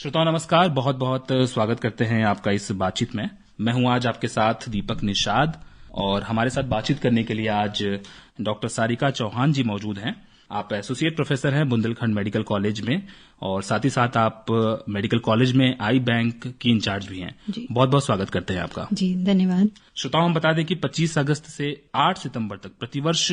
श्रोताओं नमस्कार, बहुत बहुत स्वागत करते हैं आपका इस बातचीत में। मैं हूं आज आपके साथ दीपक निषाद और हमारे साथ बातचीत करने के लिए आज डॉक्टर सारिका चौहान जी मौजूद हैं। आप एसोसिएट प्रोफेसर हैं बुंदेलखंड मेडिकल कॉलेज में और साथ ही साथ आप मेडिकल कॉलेज में आई बैंक की इंचार्ज भी हैं। बहुत बहुत स्वागत करते हैं आपका। जी धन्यवाद। श्रोताओं हम बता दें कि 25 अगस्त से 8 सितंबर तक प्रतिवर्ष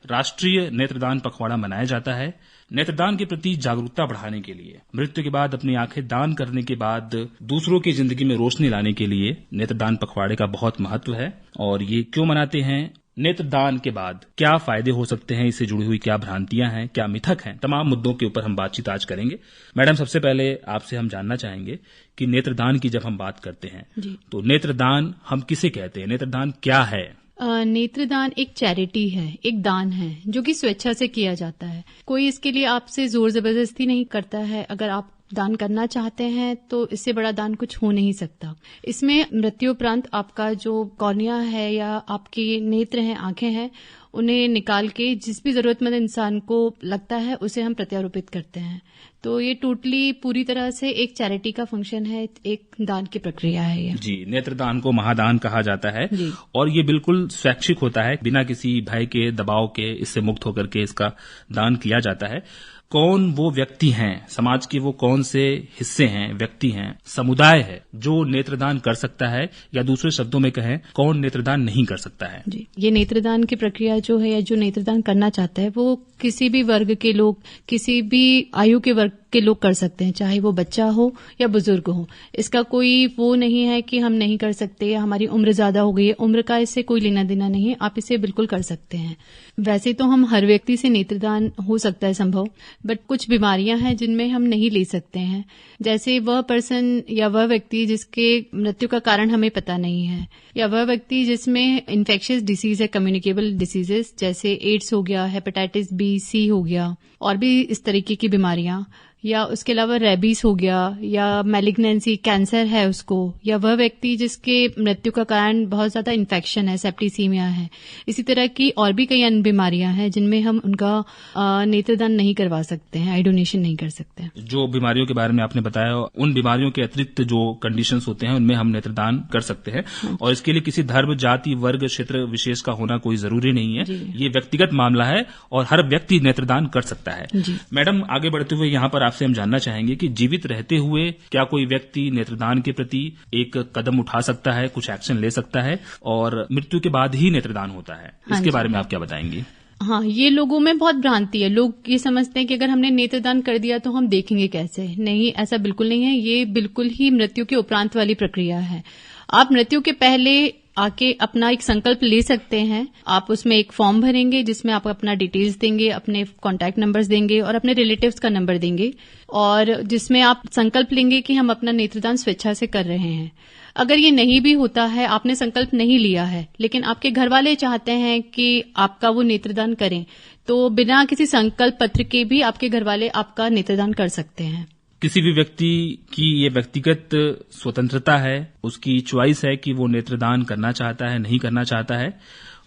राष्ट्रीय नेत्रदान पखवाड़ा मनाया जाता है। नेत्रदान के प्रति जागरूकता बढ़ाने के लिए, मृत्यु के बाद अपनी आंखें दान करने के बाद दूसरों की जिंदगी में रोशनी लाने के लिए नेत्रदान पखवाड़े का बहुत महत्व है। और ये क्यों मनाते हैं, नेत्रदान के बाद क्या फायदे हो सकते हैं, इससे जुड़ी हुई क्या भ्रांतियां हैं, क्या मिथक हैं, तमाम मुद्दों के ऊपर हम बातचीत आज करेंगे। मैडम, सबसे पहले आपसे हम जानना चाहेंगे कि नेत्रदान की जब हम बात करते हैं तो नेत्रदान हम किसे कहते हैं, नेत्रदान क्या है? नेत्रदान एक चैरिटी है, एक दान है जो कि स्वेच्छा से किया जाता है। कोई इसके लिए आपसे जोर जबरदस्ती नहीं करता है। अगर आप दान करना चाहते हैं तो इससे बड़ा दान कुछ हो नहीं सकता। इसमें मृत्यु उपरांत आपका जो कॉर्निया है या आपके नेत्र हैं, आंखें हैं, उन्हें निकाल के जिस भी जरूरतमंद इंसान को लगता है उसे हम प्रत्यारोपित करते हैं। तो ये टोटली पूरी तरह से एक चैरिटी का फंक्शन है, एक दान की प्रक्रिया है ये। जी, नेत्रदान को महादान कहा जाता है और ये बिल्कुल स्वैच्छिक होता है, बिना किसी भय के, दबाव के, इससे मुक्त होकर के इसका दान किया जाता है। कौन वो व्यक्ति हैं, समाज के वो कौन से हिस्से हैं, व्यक्ति हैं, समुदाय है जो नेत्रदान कर सकता है, या दूसरे शब्दों में कहें कौन नेत्रदान नहीं कर सकता है? जी, ये नेत्रदान की प्रक्रिया जो है या जो नेत्रदान करना चाहता है वो किसी भी वर्ग के लोग, किसी भी आयु के वर्ग के लोग कर सकते हैं, चाहे वो बच्चा हो या बुजुर्ग हो। इसका कोई वो नहीं है कि हम नहीं कर सकते या हमारी उम्र ज्यादा हो गई है, उम्र का इससे कोई लेना देना नहीं है, आप इसे बिल्कुल कर सकते हैं। वैसे तो हम हर व्यक्ति से नेत्रदान हो सकता है संभव, बट कुछ बीमारियां हैं जिनमें हम नहीं ले सकते हैं। जैसे वह पर्सन या वह व्यक्ति जिसके मृत्यु का कारण हमें पता नहीं है, या वह व्यक्ति जिसमें इन्फेक्शियस डिसीज है, कम्युनिकेबल डिसीजेस जैसे एड्स हो गया, हेपेटाइटिस बी, सी हो गया, और भी इस तरीके की बीमारियां, या उसके अलावा रेबीज हो गया, या मैलिग्नेंसी, कैंसर है उसको, या वह व्यक्ति जिसके मृत्यु का कारण बहुत ज्यादा इन्फेक्शन है, सेप्टिसीमिया है। इसी तरह की और भी कई अन्य बीमारियां हैं जिनमें हम उनका नेत्रदान नहीं करवा सकते हैं, आई डोनेशन नहीं कर सकते हैं। जो बीमारियों के बारे में आपने बताया, उन बीमारियों के अतिरिक्त जो कंडीशंस होते हैं उनमें हम नेत्रदान कर सकते हैं और इसके लिए किसी धर्म, जाति, वर्ग, क्षेत्र विशेष का होना कोई जरूरी नहीं है। ये व्यक्तिगत मामला है और हर व्यक्ति नेत्रदान कर सकता है। मैडम, आगे बढ़ते हुए यहाँ पर आपसे हम जानना चाहेंगे कि जीवित रहते हुए क्या कोई व्यक्ति नेत्रदान के प्रति एक कदम उठा सकता है, कुछ एक्शन ले सकता है, और मृत्यु के बाद ही नेत्रदान होता है, इसके बारे में आप क्या बताएंगी? हाँ, ये लोगों में बहुत भ्रांति है। लोग ये समझते हैं कि अगर हमने नेत्रदान कर दिया तो हम देखेंगे कैसे। नहीं, ऐसा बिल्कुल नहीं है। ये बिल्कुल ही मृत्यु के उपरांत वाली प्रक्रिया है। आप मृत्यु के पहले आके अपना एक संकल्प ले सकते हैं। आप उसमें एक फॉर्म भरेंगे जिसमें आप अपना डिटेल्स देंगे, अपने कॉन्टैक्ट नंबर्स देंगे और अपने रिलेटिव्स का नंबर देंगे, और जिसमें आप संकल्प लेंगे कि हम अपना नेत्रदान स्वेच्छा से कर रहे हैं। अगर ये नहीं भी होता है, आपने संकल्प नहीं लिया है, लेकिन आपके घर वाले चाहते हैं कि आपका वो नेत्रदान करें, तो बिना किसी संकल्प पत्र के भी आपके घर वाले आपका नेत्रदान कर सकते हैं। किसी भी व्यक्ति की ये व्यक्तिगत स्वतंत्रता है, उसकी चॉइस है कि वो नेत्रदान करना चाहता है, नहीं करना चाहता है,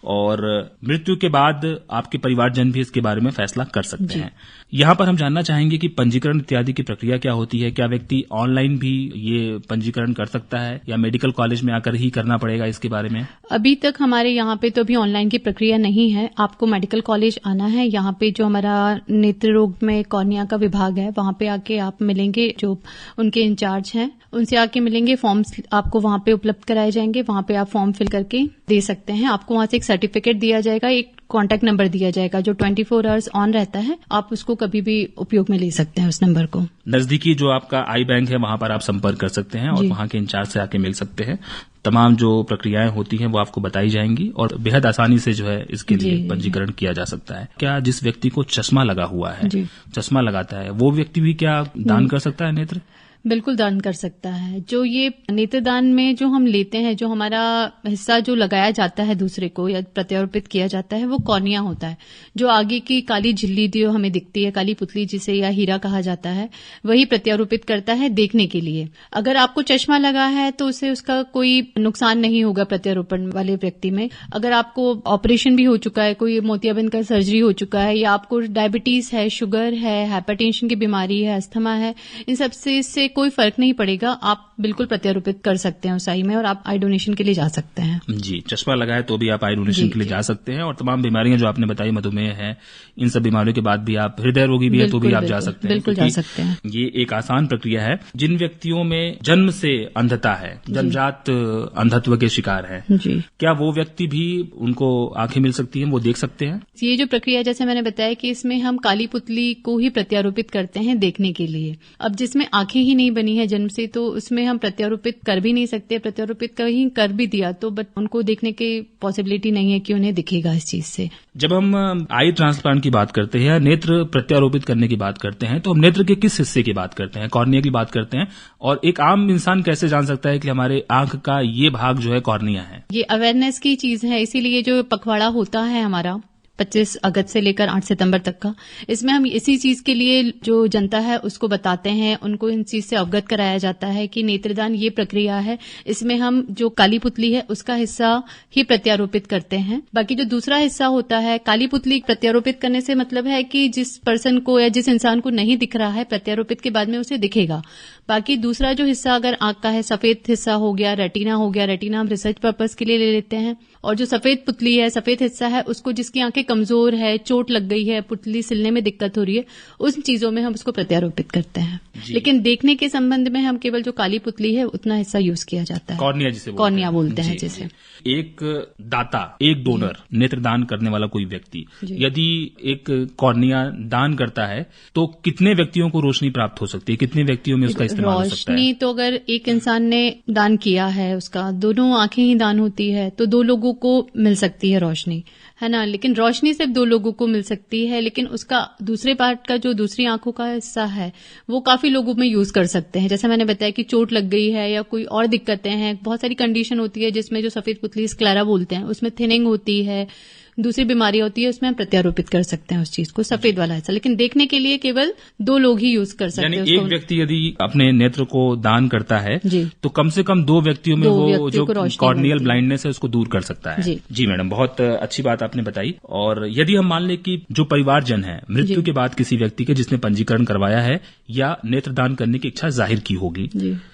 और मृत्यु के बाद आपके परिवारजन भी इसके बारे में फैसला कर सकते हैं। यहाँ पर हम जानना चाहेंगे कि पंजीकरण इत्यादि की प्रक्रिया क्या होती है। क्या व्यक्ति ऑनलाइन भी ये पंजीकरण कर सकता है या मेडिकल कॉलेज में आकर ही करना पड़ेगा, इसके बारे में? अभी तक हमारे यहाँ पे तो अभी ऑनलाइन की प्रक्रिया नहीं है। आपको मेडिकल कॉलेज आना है। यहाँ पे जो हमारा नेत्र रोग में कॉर्निया का विभाग है, वहाँ पे आके आप मिलेंगे, जो उनके इंचार्ज हैं उनसे आके मिलेंगे। फॉर्म्स आपको वहाँ पे उपलब्ध कराए जाएंगे, वहाँ पे आप फॉर्म फिल करके दे सकते हैं। आपको वहाँ से एक सर्टिफिकेट दिया जाएगा, एक कॉन्टैक्ट नंबर दिया जाएगा जो 24 आवर्स ऑन रहता है। आप उसको कभी भी उपयोग में ले सकते हैं, उस नंबर को। नजदीकी जो आपका आई बैंक है वहां पर आप संपर्क कर सकते हैं और वहां के इंचार्ज से आके मिल सकते हैं। तमाम जो प्रक्रियाएं होती हैं वो आपको बताई जाएंगी और बेहद आसानी से जो है इसके लिए पंजीकरण किया जा सकता है। क्या जिस व्यक्ति को चश्मा लगा हुआ है, चश्मा लगाता है, वो व्यक्ति भी क्या दान कर सकता है नेत्र? बिल्कुल दान कर सकता है। जो ये नेत्रदान में जो हम लेते हैं, जो हमारा हिस्सा जो लगाया जाता है दूसरे को या प्रत्यारोपित किया जाता है, वो कॉर्निया होता है। जो आगे की काली झिल्ली जो हमें दिखती है, काली पुतली जिसे या हीरा कहा जाता है, वही प्रत्यारोपित करता है देखने के लिए। अगर आपको चश्मा लगा है तो उसे उसका कोई नुकसान नहीं होगा प्रत्यारोपण वाले व्यक्ति में। अगर आपको ऑपरेशन भी हो चुका है, कोई मोतियाबिंद का सर्जरी हो चुका है, या आपको डायबिटीज है, शुगर है, हाइपरटेंशन की बीमारी है, अस्थमा है, इन सबसे कोई फर्क नहीं पड़ेगा, आप बिल्कुल प्रत्यारोपित कर सकते हैं उस आई में और आप आई डोनेशन के लिए जा सकते हैं। जी, चश्मा लगाए तो भी आप आई डोनेशन के लिए जा सकते हैं। और तमाम बीमारियां जो आपने बताई, मधुमेह है, इन सब बीमारियों के बाद भी आप, हृदय रोगी भी है तो भी आप जा सकते हैं। बिल्कुल जा सकते हैं। ये एक आसान प्रक्रिया है। जिन व्यक्तियों में जन्म से अंधता है, जन्मजात अंधत्व के शिकार है, क्या वो व्यक्ति भी, उनको आंखें मिल सकती हैं, वो देख सकते हैं? ये जो प्रक्रिया, जैसे मैंने बताया कि इसमें हम काली पुतली को ही प्रत्यारोपित करते हैं देखने के लिए। अब जिसमें आंखें ही नहीं बनी है जन्म से, तो उसमें हम प्रत्यारोपित कर भी नहीं सकते। प्रत्यारोपित कहीं कर भी दिया तो बट उनको देखने की पॉसिबिलिटी नहीं है कि उन्हें दिखेगा इस चीज से। जब हम आई ट्रांसप्लांट की बात करते हैं, नेत्र प्रत्यारोपित करने की बात करते हैं, तो हम नेत्र के किस हिस्से की बात करते हैं? कॉर्निया की बात करते हैं। और एक आम इंसान कैसे जान सकता है कि हमारे आंख का ये भाग जो है कॉर्निया है? ये अवेयरनेस की चीज है, इसीलिए जो पखवाड़ा होता है हमारा 25 अगस्त से लेकर 8 सितंबर तक का, इसमें हम इसी चीज के लिए जो जनता है उसको बताते हैं, उनको इन चीज से अवगत कराया जाता है कि नेत्रदान ये प्रक्रिया है। इसमें हम जो काली पुतली है उसका हिस्सा ही प्रत्यारोपित करते हैं। बाकी जो दूसरा हिस्सा होता है, काली पुतली प्रत्यारोपित करने से मतलब है कि जिस पर्सन को या जिस इंसान को नहीं दिख रहा है, प्रत्यारोपित के बाद में उसे दिखेगा। बाकी दूसरा जो हिस्सा अगर आंख का है, सफेद हिस्सा हो गया, रेटिना हो गया, रेटिना हम रिसर्च पर्पस के लिए ले लेते हैं। और जो सफेद पुतली है, सफेद हिस्सा है, उसको जिसकी आंखें कमजोर है, चोट लग गई है, पुतली सिलने में दिक्कत हो रही है, उन चीजों में हम उसको प्रत्यारोपित करते हैं। लेकिन देखने के संबंध में हम केवल जो काली पुतली है उतना हिस्सा यूज किया जाता है। कॉर्निया जिसे कॉर्निया बोलते हैं जिसे। एक दाता, एक डोनर, नेत्रदान करने वाला कोई व्यक्ति यदि एक कॉर्निया दान करता है तो कितने व्यक्तियों को रोशनी प्राप्त हो सकती है? कितने व्यक्तियों में उसका इस्तेमाल हो सकता है? रोशनी तो अगर एक इंसान ने दान किया है, उसका दोनों आंखें ही दान होती है, तो 2 लोगों को मिल सकती है रोशनी, है ना। लेकिन रोशनी सिर्फ 2 लोगों को मिल सकती है, लेकिन उसका दूसरे पार्ट का जो दूसरी आंखों का हिस्सा है वो काफी लोगों में यूज कर सकते हैं। जैसे मैंने बताया कि चोट लग गई है या कोई और दिक्कतें हैं, बहुत सारी कंडीशन होती है जिसमें जो सफेद पुतली स्क्लेरा बोलते हैं, उसमें थिनिंग होती है, दूसरी बीमारी होती है, उसमें हम प्रत्यारोपित कर सकते हैं उस चीज को, सफेद वाला हिस्सा। लेकिन देखने के लिए केवल 2 लोग ही यूज कर सकते हैं। यानी एक व्यक्ति यदि अपने नेत्र को दान करता है तो कम से कम 2 व्यक्तियों में वो जो कॉर्नियल ब्लाइंडनेस है उसको दूर कर सकता है। जी मैडम, बहुत अच्छी बात आपने बताई। और यदि हम मान लें कि जो परिवारजन है, मृत्यु के बाद किसी व्यक्ति के जिसने पंजीकरण करवाया है या नेत्रदान करने की इच्छा जाहिर की होगी,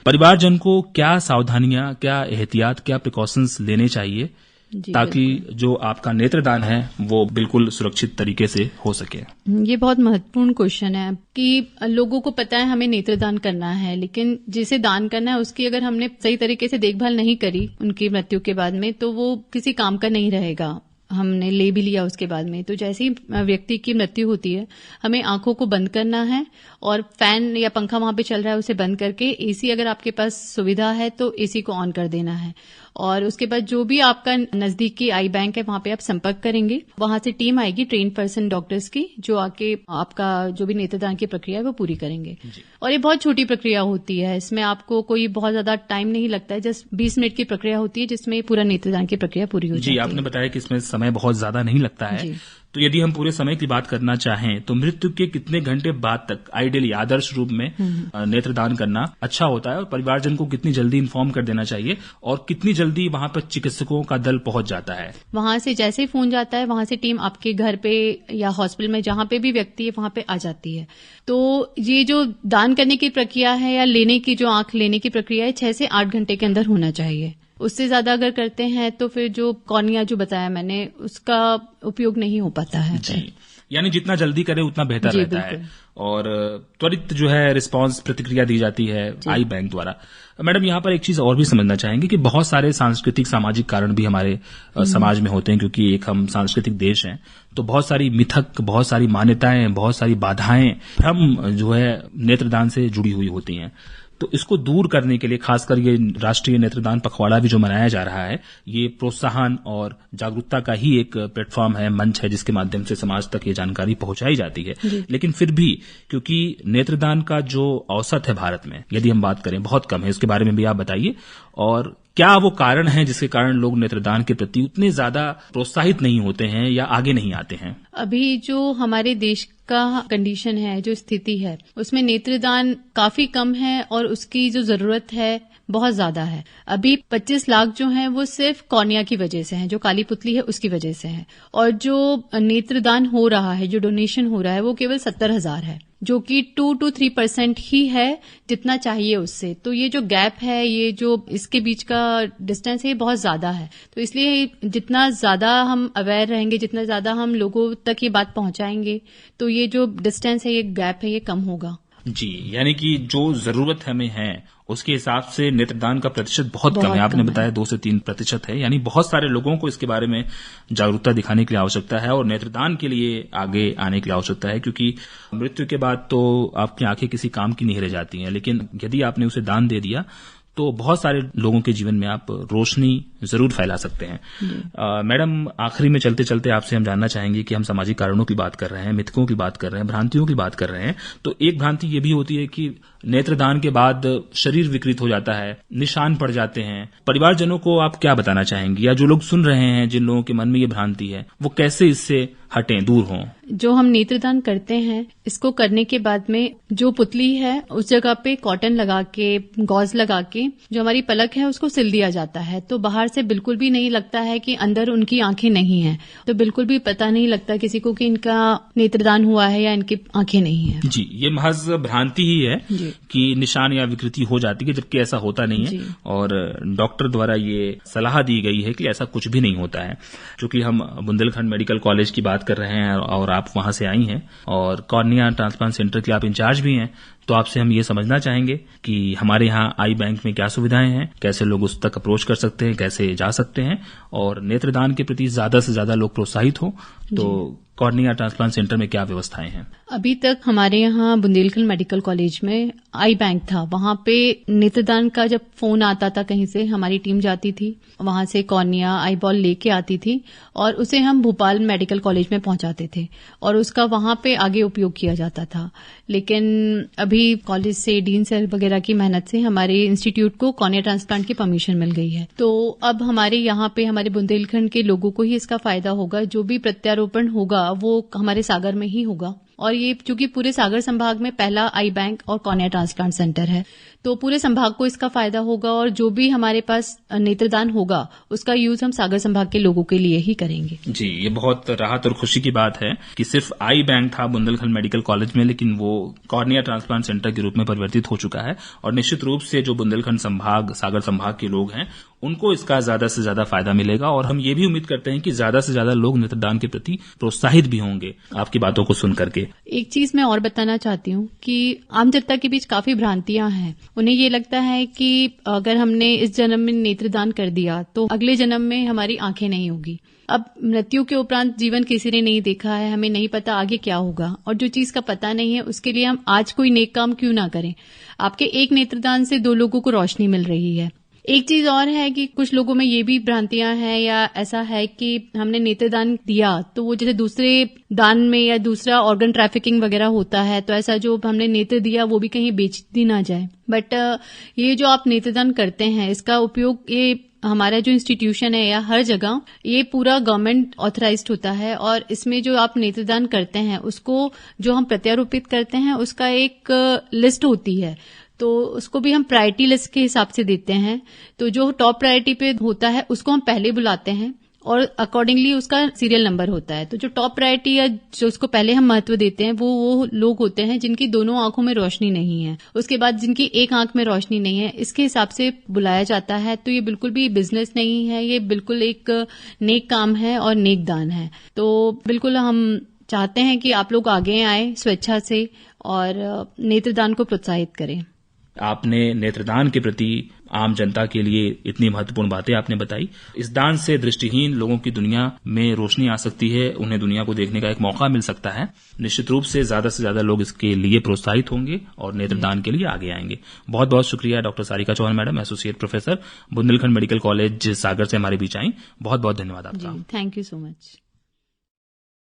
परिवारजन को क्या सावधानियां, क्या एहतियात, क्या प्रिकॉशंस लेने चाहिए ताकि जो आपका नेत्रदान है वो बिल्कुल सुरक्षित तरीके से हो सके? ये बहुत महत्वपूर्ण क्वेश्चन है कि लोगों को पता है हमें नेत्रदान करना है, लेकिन जिसे दान करना है उसकी अगर हमने सही तरीके से देखभाल नहीं करी उनकी मृत्यु के बाद में, तो वो किसी काम का नहीं रहेगा। हमने ले भी लिया उसके बाद में, तो जैसे ही व्यक्ति की मृत्यु होती है हमें आंखों को बंद करना है और फैन या पंखा वहां पे चल रहा है उसे बंद करके, एसी अगर आपके पास सुविधा है तो एसी को ऑन कर देना है। और उसके बाद जो भी आपका नजदीकी आई बैंक है वहां पे आप संपर्क करेंगे, वहां से टीम आएगी ट्रेन पर्सन डॉक्टर्स की, जो आके आपका जो भी नेत्रदान की प्रक्रिया है वो पूरी करेंगे। और ये बहुत छोटी प्रक्रिया होती है, इसमें आपको कोई बहुत ज्यादा टाइम नहीं लगता है, जस्ट 20 मिनट की प्रक्रिया होती है जिसमें पूरा नेत्रदान की प्रक्रिया पूरी हो जाती है। जी, आपने बताया कि इसमें समय बहुत ज्यादा नहीं लगता है। तो यदि हम पूरे समय की बात करना चाहें तो मृत्यु के कितने घंटे बाद तक आइडियली आदर्श रूप में नेत्रदान करना अच्छा होता है, और परिवारजन को कितनी जल्दी इन्फॉर्म कर देना चाहिए और कितनी जल्दी वहां पर चिकित्सकों का दल पहुंच जाता है? वहां से जैसे ही फोन जाता है वहां से टीम आपके घर पे या हॉस्पिटल में जहां पे भी व्यक्ति है वहां पे आ जाती है। तो ये जो दान करने की प्रक्रिया है या लेने की जो आंख लेने की प्रक्रिया है 6 से 8 घंटे के अंदर होना चाहिए। उससे ज्यादा अगर करते हैं तो फिर जो कॉर्निया जो बताया मैंने उसका उपयोग नहीं हो पाता है। जी, यानी जितना जल्दी करे उतना बेहतर रहता है और त्वरित जो है रिस्पांस, प्रतिक्रिया दी जाती है आई बैंक द्वारा। मैडम, यहाँ पर एक चीज और भी समझना चाहेंगे कि बहुत सारे सांस्कृतिक सामाजिक कारण भी हमारे समाज में होते हैं, क्योंकि एक हम सांस्कृतिक देश हैं, तो बहुत सारी मिथक, बहुत सारी मान्यताएं, बहुत सारी बाधाएं, भ्रम जो है नेत्रदान से जुड़ी हुई होती हैं। तो इसको दूर करने के लिए खासकर ये राष्ट्रीय नेत्रदान पखवाड़ा भी जो मनाया जा रहा है, ये प्रोत्साहन और जागरूकता का ही एक प्लेटफॉर्म है, मंच है, जिसके माध्यम से समाज तक ये जानकारी पहुंचाई जाती है। लेकिन फिर भी क्योंकि नेत्रदान का जो औसत है भारत में, यदि हम बात करें, बहुत कम है, उसके बारे में भी आप बताइए। और क्या वो कारण है जिसके कारण लोग नेत्रदान के प्रति उतने ज्यादा प्रोत्साहित नहीं होते हैं या आगे नहीं आते हैं? अभी जो हमारे देश का कंडीशन है, जो स्थिति है, उसमें नेत्रदान काफी कम है और उसकी जो जरूरत है बहुत ज्यादा है। अभी 25 लाख जो हैं वो सिर्फ कॉर्निया की वजह से हैं, जो काली पुतली है उसकी वजह से है। और जो नेत्रदान हो रहा है, जो डोनेशन हो रहा है, वो केवल 70,000 है, जो कि 2 to 3% ही है जितना चाहिए उससे। तो ये जो गैप है, ये जो इसके बीच का डिस्टेंस है, ये बहुत ज्यादा है। तो इसलिए जितना ज्यादा हम अवेयर रहेंगे, जितना ज्यादा हम लोगों तक ये बात पहुंचाएंगे, तो ये जो डिस्टेंस है, ये गैप है, ये कम होगा। जी, यानी कि जो जरूरत हमें है उसके हिसाब से नेत्रदान का प्रतिशत बहुत कम है। आपने बताया 2 से 3% है, यानी बहुत सारे लोगों को इसके बारे में जागरूकता दिखाने के लिए आवश्यकता है और नेत्रदान के लिए आगे आने की आवश्यकता है, क्योंकि मृत्यु के बाद तो आपकी आंखें किसी काम की नहीं रह जाती हैं, लेकिन यदि आपने उसे दान दे दिया तो बहुत सारे लोगों के जीवन में आप रोशनी जरूर फैला सकते हैं। मैडम, आखिरी में चलते चलते आपसे हम जानना चाहेंगे कि हम सामाजिक कारणों की बात कर रहे हैं, मिथकों की बात कर रहे हैं, भ्रांतियों की बात कर रहे हैं, तो एक भ्रांति ये भी होती है कि नेत्रदान के बाद शरीर विकृत हो जाता है, निशान पड़ जाते हैं। परिवारजनों को आप क्या बताना चाहेंगी, या जो लोग सुन रहे हैं, जिन लोगों के मन में ये भ्रांति है, वो कैसे इससे हटें, दूर हों? जो हम नेत्रदान करते हैं, इसको करने के बाद में जो पुतली है उस जगह पे कॉटन लगा के, गॉज लगा के जो हमारी पलक है उसको सिल दिया जाता है। तो बाहर से बिल्कुल भी नहीं लगता है कि अंदर उनकी आंखें नहीं है, तो बिल्कुल भी पता नहीं लगता किसी को कि इनका नेत्रदान हुआ है या इनकी आंखें नहीं है। जी, ये महज भ्रांति ही है कि निशान या विकृति हो जाती है, जबकि ऐसा होता नहीं है और डॉक्टर द्वारा ये सलाह दी गई है कि ऐसा कुछ भी नहीं होता है। क्योंकि हम बुंदेलखंड मेडिकल कॉलेज की बात कर रहे हैं और आप वहां से आई हैं और कॉर्निया ट्रांसप्लांट सेंटर के आप इंचार्ज भी हैं, तो आपसे हम ये समझना चाहेंगे कि हमारे यहाँ आई बैंक में क्या सुविधाएं हैं, कैसे लोग उस तक अप्रोच कर सकते हैं, कैसे जा सकते हैं, और नेत्रदान के प्रति ज्यादा से ज्यादा लोग प्रोत्साहित हो तो कॉर्निया ट्रांसप्लांट सेंटर में क्या व्यवस्थाएं हैं? अभी तक हमारे यहाँ बुंदेलखंड मेडिकल कॉलेज में आई बैंक था, वहां पे नेत्रदान का जब फोन आता था कहीं से, हमारी टीम जाती थी, वहां से कॉर्निया आई बॉल लेके आती थी और उसे हम भोपाल मेडिकल कॉलेज में पहुंचाते थे और उसका वहां पे आगे उपयोग किया जाता था। लेकिन अभी कॉलेज से, डीन सर वगैरह की मेहनत से हमारे इंस्टीट्यूट को कॉर्निया ट्रांसप्लांट की परमिशन मिल गई है। तो अब हमारे यहाँ पे, हमारे बुंदेलखंड के लोगों को ही इसका फायदा होगा। जो भी प्रत्यारोपण होगा वो हमारे सागर में ही होगा और ये चूंकि पूरे सागर संभाग में पहला आई बैंक और कॉर्निया ट्रांसप्लांट सेंटर है, तो पूरे संभाग को इसका फायदा होगा और जो भी हमारे पास नेत्रदान होगा उसका यूज हम सागर संभाग के लोगों के लिए ही करेंगे। जी, ये बहुत राहत और खुशी की बात है कि सिर्फ आई बैंक था बुंदेलखंड मेडिकल कॉलेज में, लेकिन वो कॉर्निया ट्रांसप्लांट सेंटर के रूप में परिवर्तित हो चुका है और निश्चित रूप से जो बुंदेलखंड संभाग, सागर संभाग के लोग हैं, उनको इसका ज्यादा से ज्यादा फायदा मिलेगा और हम ये भी उम्मीद करते हैं कि ज्यादा से ज्यादा लोग नेत्रदान के प्रति प्रोत्साहित भी होंगे आपकी बातों को सुन करके। एक चीज मैं और बताना चाहती हूँ कि आम जनता के बीच काफी भ्रांतियां हैं। उन्हें ये लगता है कि अगर हमने इस जन्म में नेत्रदान कर दिया तो अगले जन्म में हमारी आंखें नहीं होगी। अब मृत्यु के उपरांत जीवन किसी ने नहीं देखा है, हमें नहीं पता आगे क्या होगा, और जो चीज का पता नहीं है उसके लिए हम आज कोई नेक काम क्यों ना करें। आपके एक नेत्रदान से 2 लोगों को रोशनी मिल रही है। एक चीज और है कि कुछ लोगों में ये भी भ्रांतियां हैं या ऐसा है कि हमने नेत्रदान दिया तो वो जैसे दूसरे दान में या दूसरा ऑर्गन ट्रैफिकिंग वगैरह होता है, तो ऐसा जो हमने नेत्र दिया वो भी कहीं बेच दी ना जाए। बट ये जो आप नेत्रदान करते हैं इसका उपयोग, ये हमारा जो इंस्टीट्यूशन है या हर जगह ये पूरा गवर्नमेंट ऑथराइज्ड होता है और इसमें जो आप नेत्रदान करते हैं उसको जो हम प्रत्यारोपित करते हैं उसका एक लिस्ट होती है, तो उसको भी हम प्रायोरिटी लिस्ट के हिसाब से देते हैं। तो जो टॉप प्रायोरिटी पे होता है उसको हम पहले बुलाते हैं और अकॉर्डिंगली उसका सीरियल नंबर होता है। तो जो टॉप प्रायोरिटी या जो उसको पहले हम महत्व देते हैं वो लोग होते हैं जिनकी दोनों आंखों में रोशनी नहीं है, उसके बाद जिनकी एक आंख में रोशनी नहीं है, इसके हिसाब से बुलाया जाता है। तो ये बिल्कुल भी बिजनेस नहीं है, ये बिल्कुल एक नेक काम है और नेक दान है। तो बिल्कुल हम चाहते हैं कि आप लोग आगे आए स्वेच्छा से और नेत्रदान को प्रोत्साहित करें। आपने नेत्रदान के प्रति आम जनता के लिए इतनी महत्वपूर्ण बातें आपने बताई। इस दान से दृष्टिहीन लोगों की दुनिया में रोशनी आ सकती है, उन्हें दुनिया को देखने का एक मौका मिल सकता है। निश्चित रूप से ज्यादा लोग इसके लिए प्रोत्साहित होंगे और नेत्रदान के लिए आगे आएंगे। बहुत बहुत शुक्रिया doctor Sarika Chauhan madam, associate professor, Bundelkhand medical college Sagar से हमारे बीच आई। बहुत बहुत धन्यवाद आपका। Thank you so much.